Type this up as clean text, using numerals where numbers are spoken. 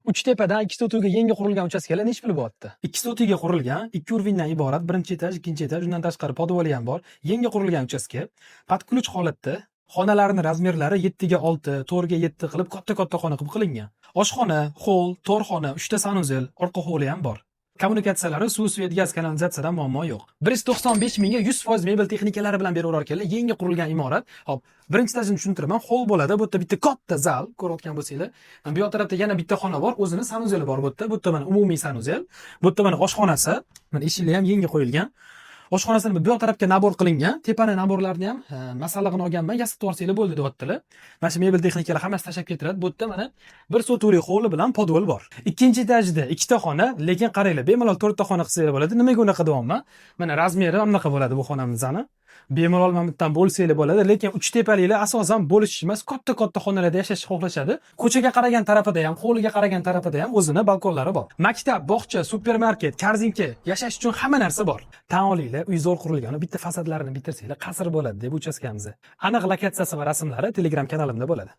Uchtepadan ikkita o'tuvga yangi qurilgan uchastkalar necha pul bo'lyapti? Ikkita o'tuvga qurilgan, 2 urindan iborat, birinchi etaj, ikkinchi etaj, undan tashqari podvali ham bor. Yangi qurilgan uchastka. Podключ holatda. Xonalarning razmerlari 7 ga 6, 4 ga 7 qilib katta-katta xona qilib qilingan. Oshxona, hol, to'rxona, 3 ta sanuzel, orqa hovli ham bor. Kommunikatsiyalari suv, svet, gaz, kanalizatsiyadan muammo yo'q. 195 mingga 100% mebel texnikalari bilan beraverar ekanlar. Yangi qurilgan imorat. Hop, birinchi etajni tushuntiraman. Hol bo'ladi. Bu yerda bitta katta zal ko'rayotgan bo'lsanglar. Bu yoq tarafda yana bitta xona bor, o'zini sanuzeli bor bu yerda. Bu yerda mana umumiy sanuzel. Bu yerda mana oshxonasi. Mana eshiklar ham yangi qo'yilgan. Oshxonasini bu yoq tarafga nabor qilingan. Tepani naborlarni ham masallig'ini olganman, yasab to'rsanglar bo'ldi deyaptilar. Mana shu mebel texnikalari hammasi tashab ketiradi. Bu yerda mana bir sotuvli hovli bilan podval bor. Ikkinchi etajda ikkita xona, lekin qaranglar, bemalol 4 ta xona qilsanglar bo'ladi. Nimaga unaqa deyapman? Mana razmeri bunaqa bo'ladi bu xonamizni. Bemalol mana bundan bo'lsanglar bo'ladi, lekin uchtepaliklar asosan bo'lish emas, katta-katta xonalarda yashashni xohlashadi. Ko'chaga qaragan tarafida ham, hovliga qaragan tarafida ham o'zini balkonlari bor. Maktab, bog'cha, supermarket, korzinka, yashash uchun hamma narsa bor. Tan olinglar, uy zo'r qurilgan, bitta fasadlarini bitirsanglar qasr bo'ladi deb uchastkamiz. Aniq lokatsiyasi va rasmlari Telegram kanalimda bo'ladi.